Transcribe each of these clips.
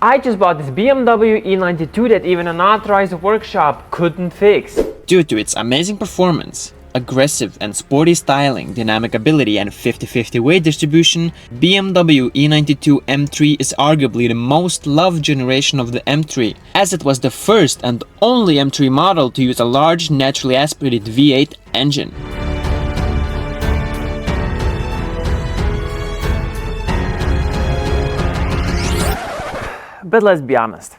I just bought this BMW E92 that even an authorized workshop couldn't fix. Due to its amazing performance, aggressive and sporty styling, dynamic ability and 50-50 weight distribution, BMW E92 M3 is arguably the most loved generation of the M3, as it was the first and only M3 model to use a large naturally aspirated V8 engine. But let's be honest,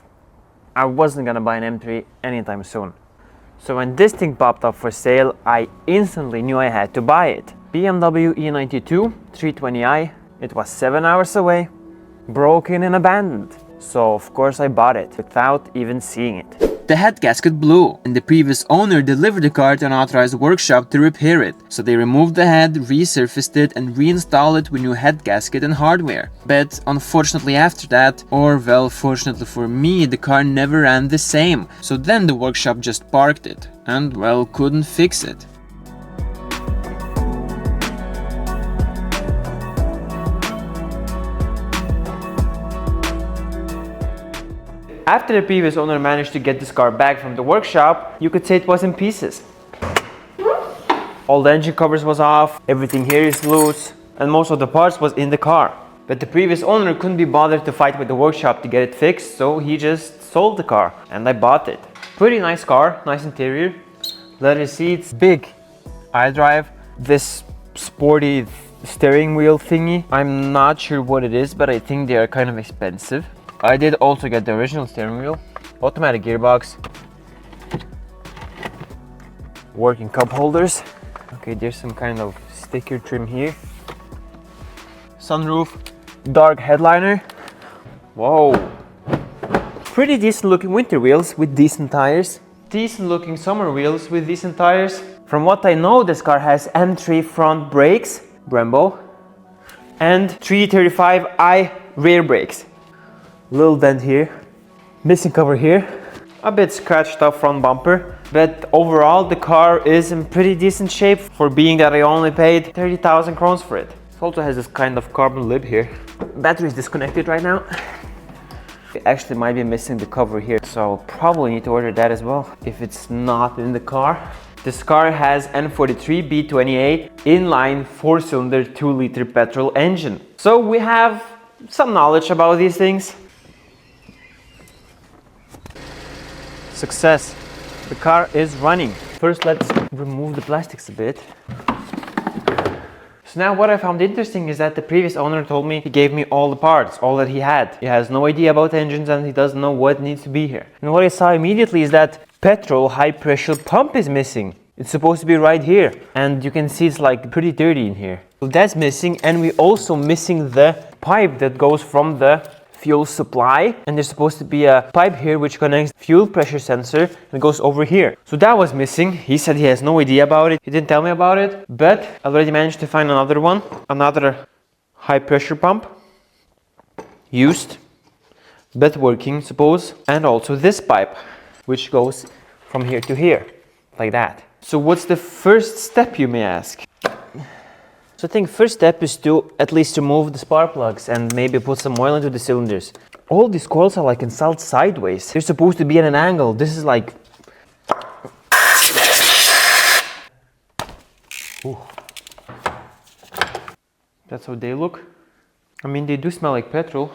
I wasn't gonna buy an M3 anytime soon. So when this thing popped up for sale, I instantly knew I had to buy it. BMW E92 320i, it was 7 hours away, broken and abandoned. So of course I bought it without even seeing it. The head gasket blew, and the previous owner delivered the car to an authorized workshop to repair it. So they removed the head, resurfaced it, and reinstalled it with new head gasket and hardware. But unfortunately after that, or well, fortunately for me, the car never ran the same. So then the workshop just parked it, and well, couldn't fix it. After the previous owner managed to get this car back from the workshop, you could say it was in pieces. All the engine covers was off, everything here is loose, and most of the parts was in the car. But the previous owner couldn't be bothered to fight with the workshop to get it fixed, so he just sold the car, and I bought it. Pretty nice car, nice interior, leather seats, big iDrive, this sporty steering wheel thingy. I'm not sure what it is, but I think they are kind of expensive. I did also get the original steering wheel, automatic gearbox, working cup holders. Okay, there's some kind of sticker trim here. Sunroof, dark headliner. Whoa. Pretty decent looking winter wheels with decent tires. Decent looking summer wheels with decent tires. From what I know, this car has M3 front brakes, Brembo, and 335i rear brakes. Little dent here, missing cover here, a bit scratched up front bumper, but overall the car is in pretty decent shape for being that I only paid 30,000 crowns for it. It also has this kind of carbon lid here. Battery is disconnected right now. It actually might be missing the cover here, so probably need to order that as well if it's not in the car. This car has N43 B28 inline 4-cylinder 2-liter petrol engine. So we have some knowledge about these things. Success. The car is running. First, let's remove the plastics a bit. So now what I found interesting is that the previous owner told me he gave me all the parts, all that he had. He has no idea about engines and he doesn't know what needs to be here. And what I saw immediately is that petrol high pressure pump is missing. It's supposed to be right here. And you can see it's like pretty dirty in here. So that's missing, and we're also missing the pipe that goes from the fuel supply, and there's supposed to be a pipe here which connects fuel pressure sensor and goes over here. So that was missing. He said he has no idea about it. He didn't tell me about it, but I already managed to find another one, another high pressure pump, used but working, suppose, and also this pipe which goes from here to here, like that. So what's the first step, you may ask? So I think first step is to at least remove the spark plugs and maybe put some oil into the cylinders. All these coils are like installed sideways. They're supposed to be at an angle. This is like... Ooh. That's how they look. I mean, they do smell like petrol.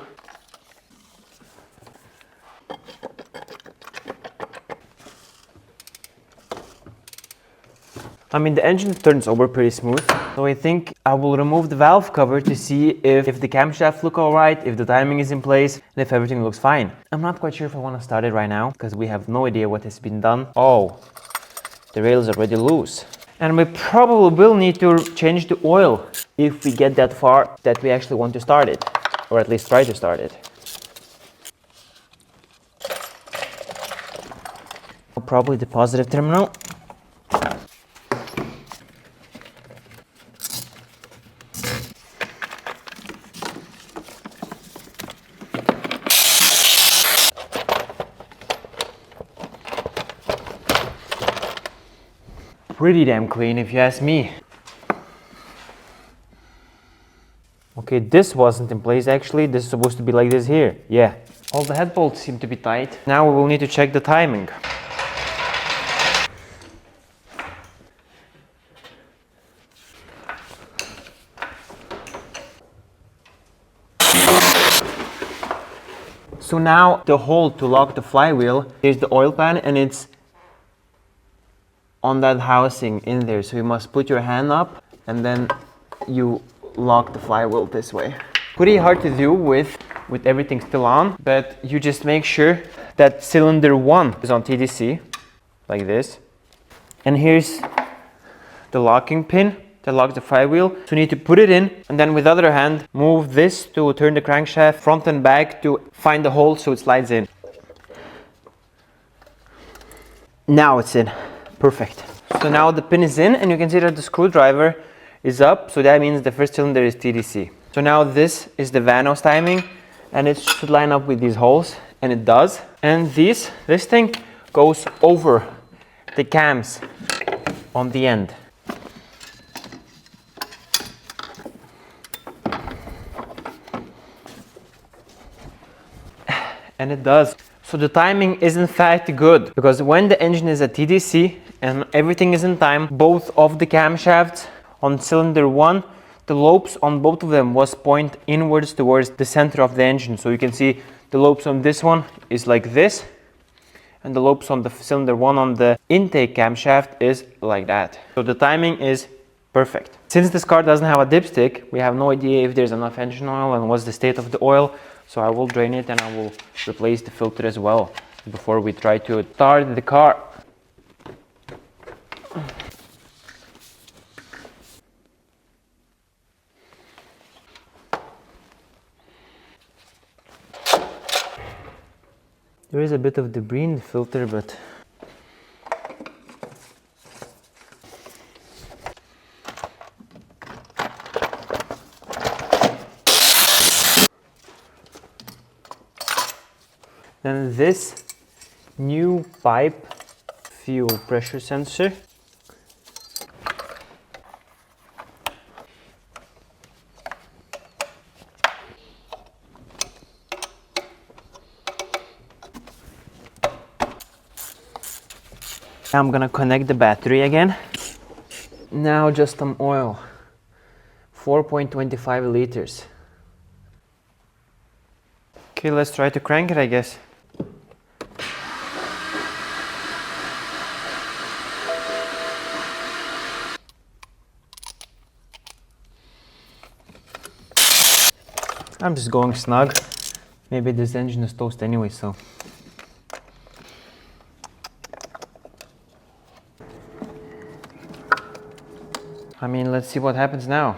I mean, the engine turns over pretty smooth, so I think I will remove the valve cover to see if the camshaft look alright, if the timing is in place, and if everything looks fine. I'm not quite sure if I want to start it right now, because we have no idea what has been done. Oh, the rail is already loose. And we probably will need to change the oil if we get that far that we actually want to start it, or at least try to start it. Probably the positive terminal. Pretty damn clean if you ask me. Okay, this wasn't in place actually. This is supposed to be like this here. Yeah, All the head bolts seem to be tight. Now we will need to check the timing. So now the hole to lock the flywheel is the oil pan, and it's on that housing in there. So you must put your hand up and then you lock the flywheel this way. Pretty hard to do with everything still on, but you just make sure that cylinder 1 is on TDC, like this. And here's the locking pin that locks the flywheel. So you need to put it in, and then with the other hand move this to turn the crankshaft front and back to find the hole so it slides in. Now it's in. Perfect. So now the pin is in, and you can see that the screwdriver is up, so that means the first cylinder is TDC. So now this is the Vanos timing, and it should line up with these holes, and it does. And this thing goes over the cams on the end. And it does. So the timing is in fact good, because when the engine is at TDC and everything is in time, both of the camshafts on cylinder 1, the lobes on both of them was point inwards towards the center of the engine. So you can see the lobes on this one is like this, and the lobes on the cylinder 1 on the intake camshaft is like that. So the timing is perfect. Since this car doesn't have a dipstick, we have no idea if there's enough engine oil and what's the state of the oil. So I will drain it, and I will replace the filter as well before we try to start the car. There is a bit of debris in the filter, but then this new pipe fuel pressure sensor. I'm gonna connect the battery again. Now just some oil, 4.25 liters. Okay, let's try to crank it, I guess. I'm just going snug. Maybe this engine is toast anyway, so. I mean, let's see what happens now.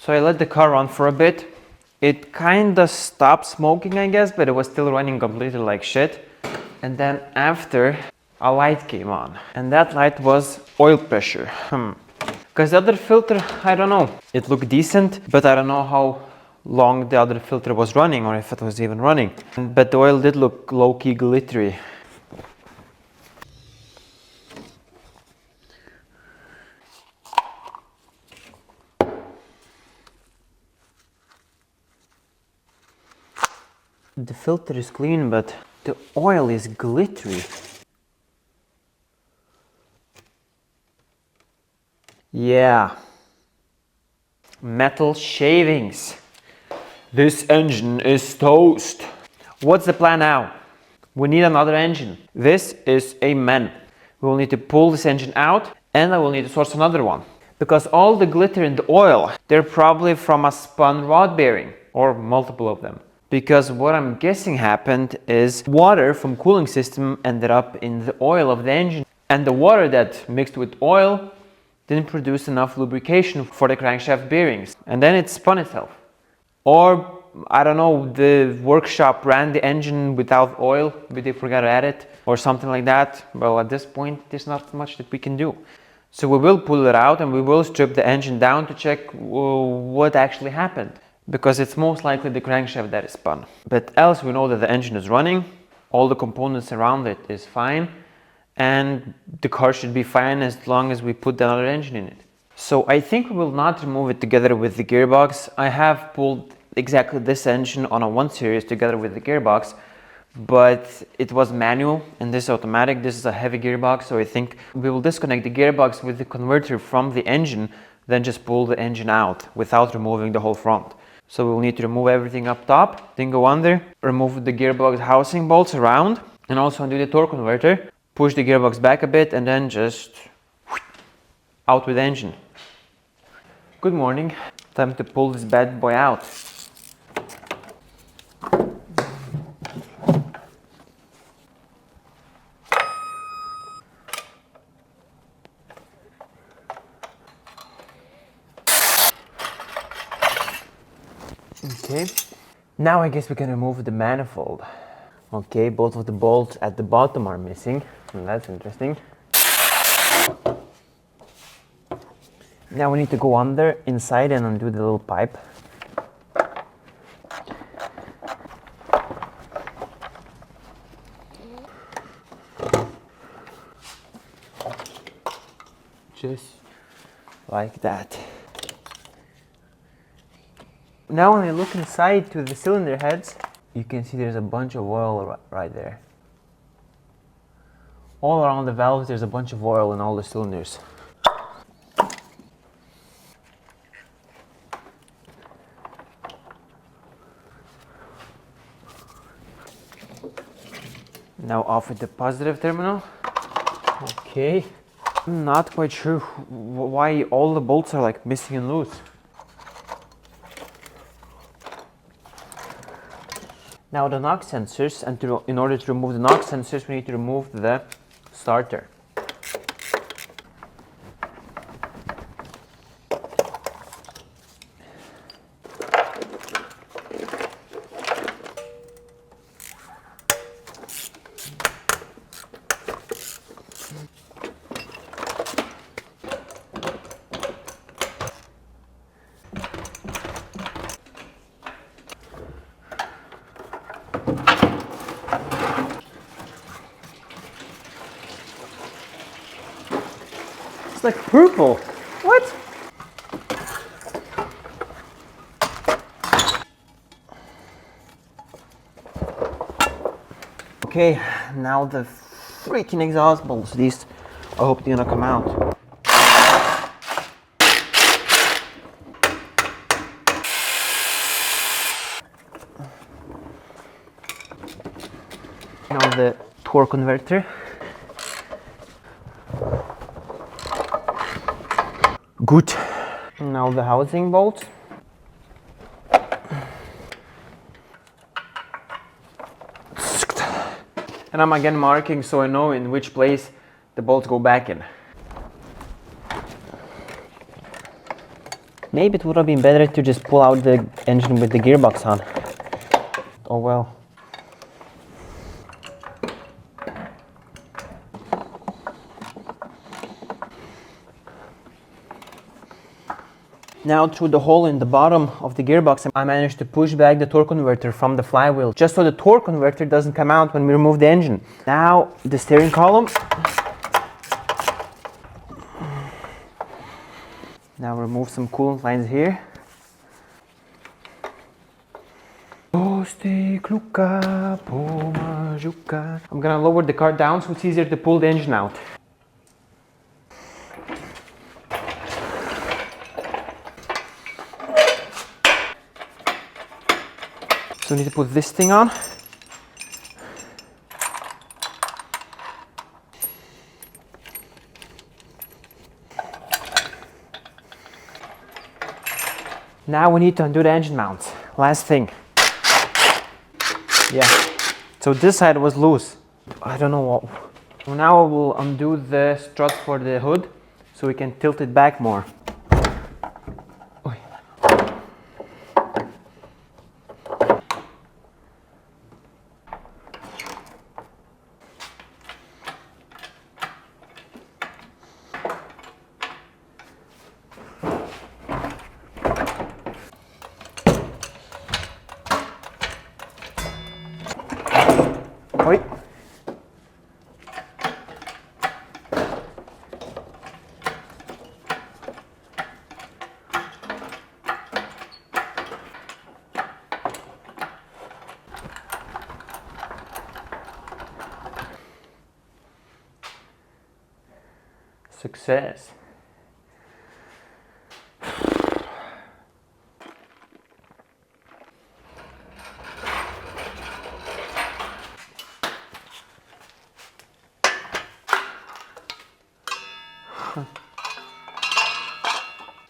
So I let the car run for a bit. It kind of stopped smoking, I guess, but it was still running completely like shit. And then after, a light came on, and that light was oil pressure. Because the other filter, I don't know. It looked decent, but I don't know how long the other filter was running, or if it was even running. But the oil did look low-key glittery. The filter is clean, but the oil is glittery. Yeah. Metal shavings. This engine is toast. What's the plan now? We need another engine. This is a MAN. We will need to pull this engine out, and I will need to source another one. Because all the glitter in the oil, they're probably from a spun rod bearing, or multiple of them. Because what I'm guessing happened is water from cooling system ended up in the oil of the engine, and the water that mixed with oil didn't produce enough lubrication for the crankshaft bearings, and then it spun itself. Or, I don't know, the workshop ran the engine without oil, but they forgot to add it, or something like that. Well, at this point, there's not much that we can do. So we will pull it out and we will strip the engine down to check what actually happened, because it's most likely the crankshaft that is spun. But else we know that the engine is running, all the components around it is fine, and the car should be fine as long as we put another engine in it. So I think we will not remove it together with the gearbox. I have pulled exactly this engine on a 1 Series together with the gearbox, but it was manual and this is automatic. This is a heavy gearbox, so I think we will disconnect the gearbox with the converter from the engine, then just pull the engine out without removing the whole front. So we'll need to remove everything up top, then go under, remove the gearbox housing bolts around, and also undo the torque converter, push the gearbox back a bit, and then just out with the engine. Good morning. Time to pull this bad boy out. Okay, now I guess we can remove the manifold. Okay, both of the bolts at the bottom are missing, and that's interesting. Now we need to go under, inside, and undo the little pipe. Just like that. Now when I look inside to the cylinder heads, you can see there's a bunch of oil right there. All around the valves there's a bunch of oil in all the cylinders. Now off with the positive terminal. Okay. I'm not quite sure why all the bolts are like missing and loose. Now the knock sensors, and in order to remove the knock sensors we need to remove the starter. It's like purple. What? Okay, now the freaking exhaust bolts. These, I hope they're gonna come out. Now the torque converter. Good. Now the housing bolts. And I'm again marking so I know in which place the bolts go back in. Maybe it would have been better to just pull out the engine with the gearbox on. Oh well. Now through the hole in the bottom of the gearbox, I managed to push back the torque converter from the flywheel, just so the torque converter doesn't come out when we remove the engine. Now the steering column. Now remove some coolant lines here. I'm gonna lower the car down so it's easier to pull the engine out. So we need to put this thing on. Now we need to undo the engine mounts. Last thing. Yeah. So this side was loose. I don't know what. Now I will undo the strut for the hood so we can tilt it back more. Oi. Oi. Success.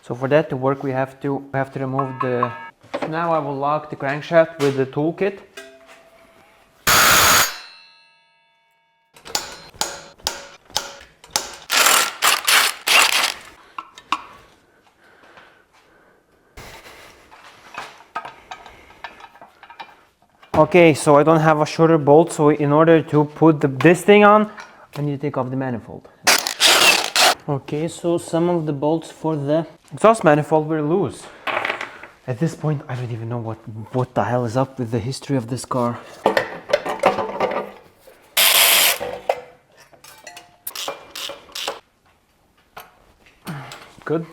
So for that to work, we have to remove the. So now I will lock the crankshaft with the toolkit. Okay, so I don't have a shorter bolt, so in order to put this thing on, I need to take off the manifold. Okay, so some of the bolts for the exhaust manifold were loose. At this point, I don't even know what the hell is up with the history of this car. Good.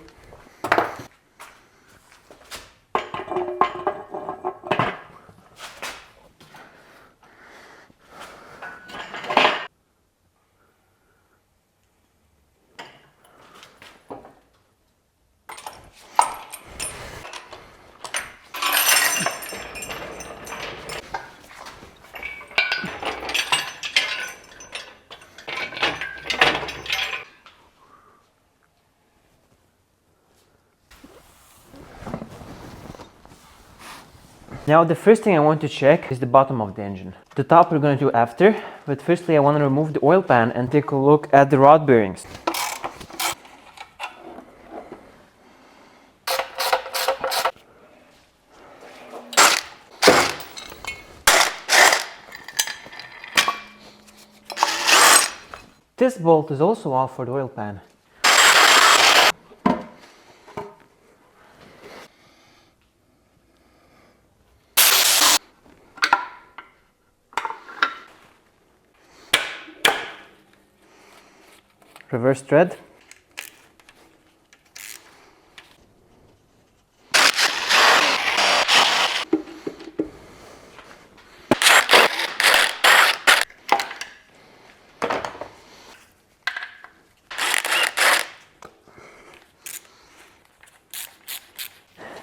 Now the first thing I want to check is the bottom of the engine. The top we're going to do after, but firstly I want to remove the oil pan and take a look at the rod bearings. This bolt is also off for the oil pan. Reverse thread.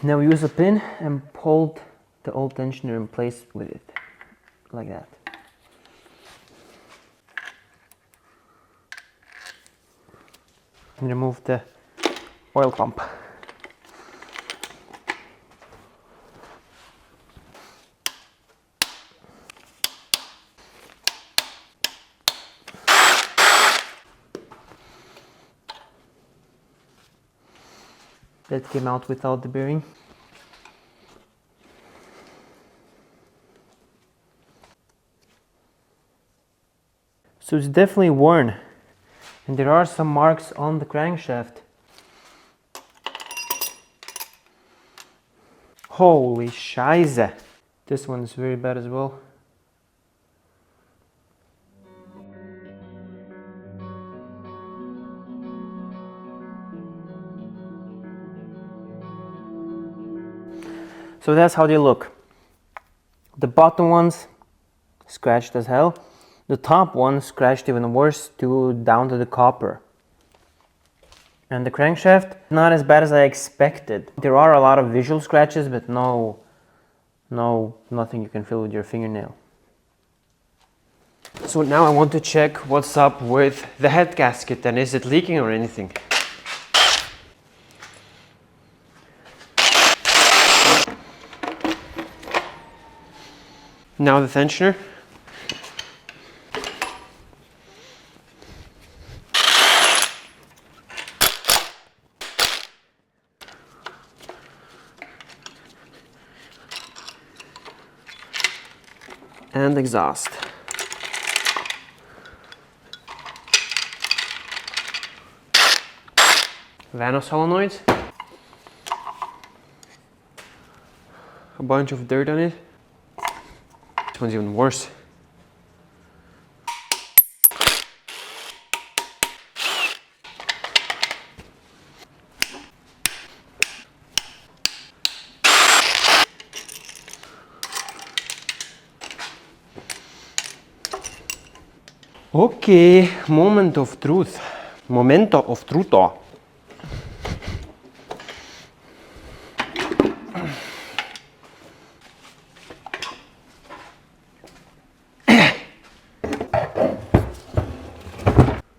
Now we use a pin and pull the old tensioner in place with it, like that. And remove the oil pump. That came out without the bearing. So it's definitely worn. And there are some marks on the crankshaft. Holy Scheiße! This one is very bad as well. So that's how they look. The bottom ones scratched as hell. The top one scratched even worse down to the copper. And the crankshaft, not as bad as I expected. There are a lot of visual scratches, but nothing you can feel with your fingernail. So now I want to check what's up with the head gasket and is it leaking or anything. Now the tensioner. and exhaust. Vano solenoids. A bunch of dirt on it. This one's even worse. Okay, moment of truth. Momento of truth.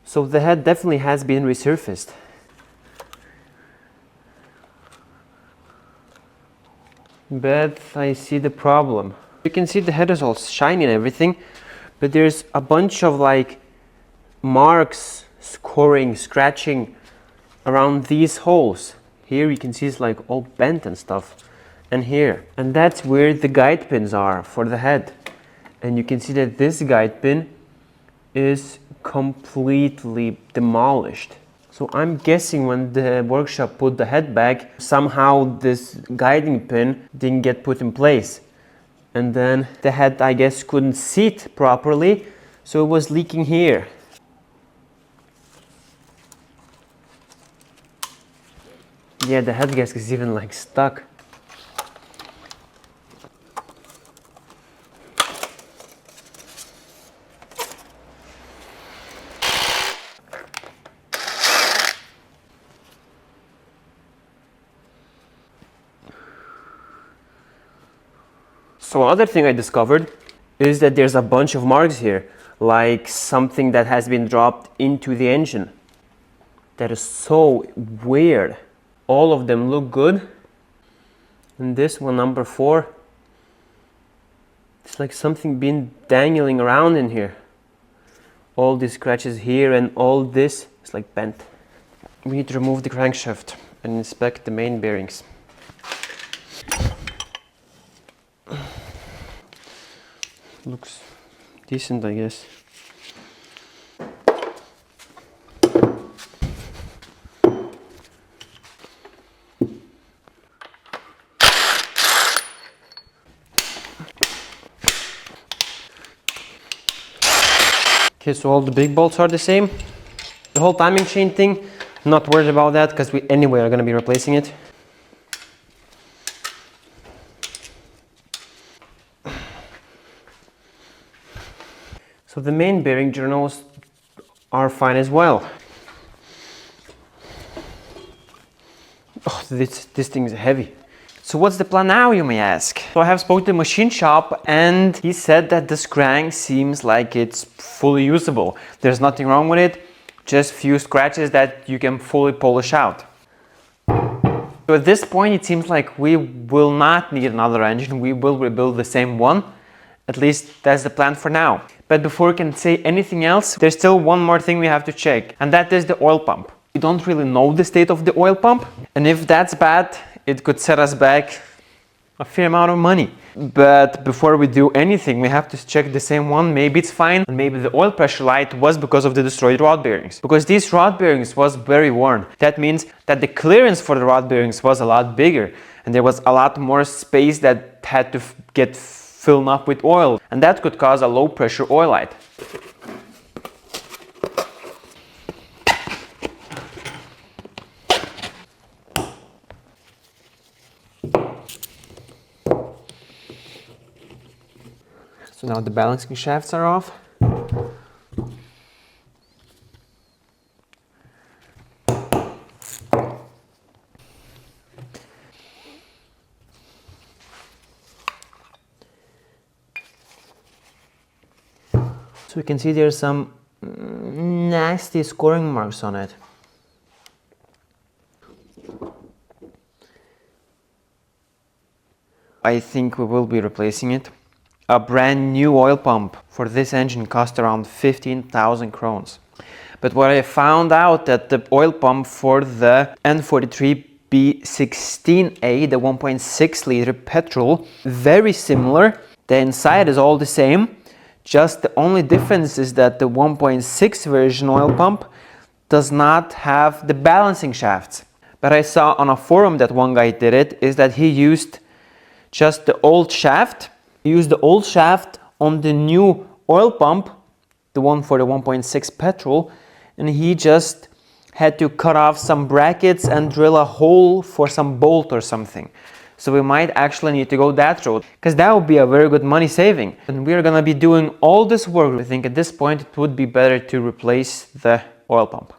So the head definitely has been resurfaced. But I see the problem. You can see the head is all shiny and everything, but there's a bunch of like marks, scoring, scratching around these holes. Here you can see it's like all bent and stuff. And here. And that's where the guide pins are for the head. And you can see that this guide pin is completely demolished. So I'm guessing when the workshop put the head back, somehow this guiding pin didn't get put in place. And then the head, I guess, couldn't seat properly, so it was leaking here. Yeah, the head gasket is even like stuck. So another thing I discovered is that there's a bunch of marks here, like something that has been dropped into the engine. That is so weird. All of them look good. And this one, number 4, it's like something been dangling around in here. All these scratches here and all this is like bent. We need to remove the crankshaft and inspect the main bearings. Looks decent, I guess. Okay, so all the big bolts are the same. The whole timing chain thing, not worried about that because we anyway are going to be replacing it. So the main bearing journals are fine as well. Oh, this thing is heavy. So what's the plan now, you may ask? So I have spoken to the machine shop and he said that this crank seems like it's fully usable. There's nothing wrong with it, just few scratches that you can fully polish out. So at this point it seems like we will not need another engine, we will rebuild the same one. At least that's the plan for now. But before we can say anything else, there's still one more thing we have to check, and that is the oil pump. We don't really know the state of the oil pump, and if that's bad, it could set us back a fair amount of money. But before we do anything, we have to check the same one. Maybe it's fine, and maybe the oil pressure light was because of the destroyed rod bearings. Because these rod bearings was very worn. That means that the clearance for the rod bearings was a lot bigger, and there was a lot more space that had to get filled up with oil, and that could cause a low pressure oil light. So now the balancing shafts are off. So you can see there's some nasty scoring marks on it. I think we will be replacing it. A brand new oil pump for this engine cost around 15,000 crowns. But what I found out that the oil pump for the N43 B16A, the 1.6 liter petrol, very similar The inside is all the same, just the only difference is that the 1.6 version oil pump does not have the balancing shafts. But I saw on a forum that one guy did it, is that he used just the old shaft. He used the old shaft on the new oil pump, the one for the 1.6 petrol, and he just had to cut off some brackets and drill a hole for some bolt or something. So we might actually need to go that road, because that would be a very good money saving. And we're gonna be doing all this work. I think at this point it would be better to replace the oil pump.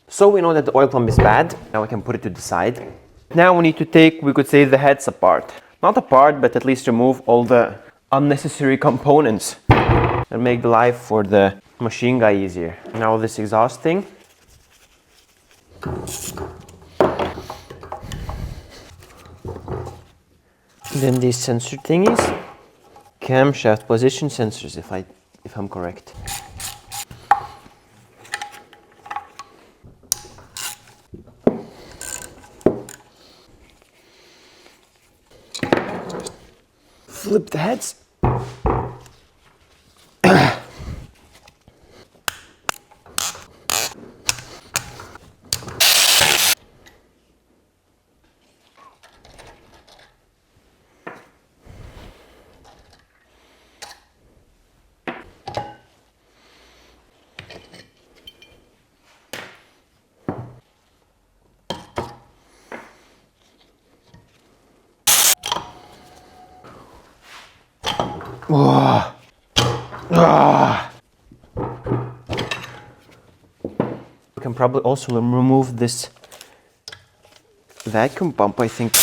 So we know that the oil pump is bad. Now we can put it to the side. Now we need to take, we could say, the heads apart. Not apart, but at least remove all the unnecessary components and make the life for the machine guy easier. Now this exhaust thing. Then these sensor thingies. Camshaft position sensors, if I'm correct. Flip the heads. Oh. Ah. We can probably also remove this vacuum pump, I think.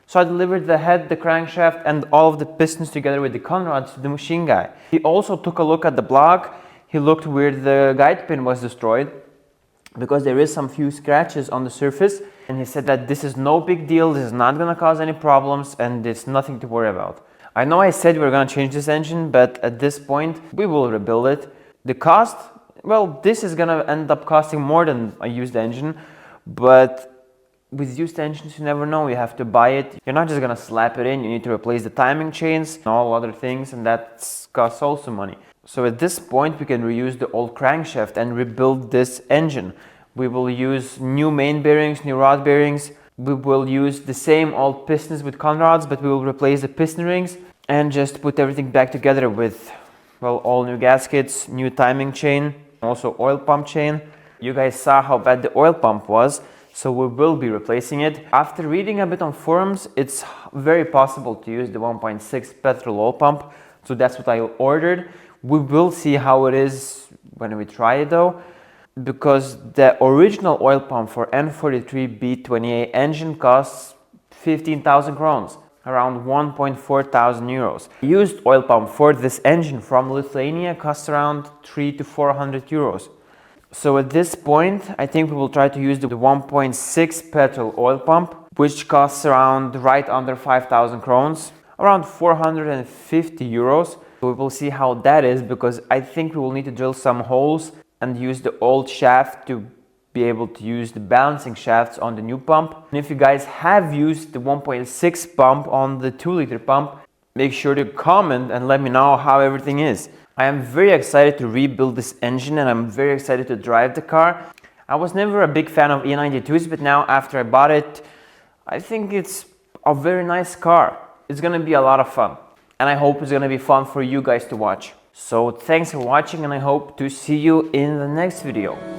So I delivered the head, the crankshaft, and all of the pistons together with the conrods to the machine guy. He also took a look at the block. He looked where the guide pin was destroyed, because there is some few scratches on the surface. And he said that this is no big deal, this is not gonna cause any problems, and it's nothing to worry about. I know I said we were gonna change this engine, but at this point, we will rebuild it. The cost, well, this is gonna end up costing more than a used engine, but with used engines, you never know, you have to buy it. You're not just gonna slap it in, you need to replace the timing chains and all other things, and that costs also money. So at this point, we can reuse the old crankshaft and rebuild this engine. We will use new main bearings, new rod bearings. We will use the same old pistons with conrods, but we will replace the piston rings and just put everything back together with, well, all new gaskets, new timing chain, also oil pump chain. You guys saw how bad the oil pump was. So we will be replacing it. After reading a bit on forums, it's very possible to use the 1.6 petrol oil pump. So that's what I ordered. We will see how it is when we try it though, because the original oil pump for N43B28 engine costs 15,000 crowns, around 1.4 thousand euros. Used oil pump for this engine from Lithuania costs around 300 to 400 euros. So at this point, I think we will try to use the 1.6 petrol oil pump, which costs around right under 5,000 crowns, around 450 euros. So we will see how that is, because I think we will need to drill some holes and use the old shaft to be able to use the balancing shafts on the new pump. And if you guys have used the 1.6 pump on the 2-liter pump, make sure to comment and let me know how everything is. I am very excited to rebuild this engine and I'm very excited to drive the car. I was never a big fan of E92s, but now after I bought it, I think it's a very nice car. It's gonna be a lot of fun. And I hope it's gonna be fun for you guys to watch. So thanks for watching and I hope to see you in the next video.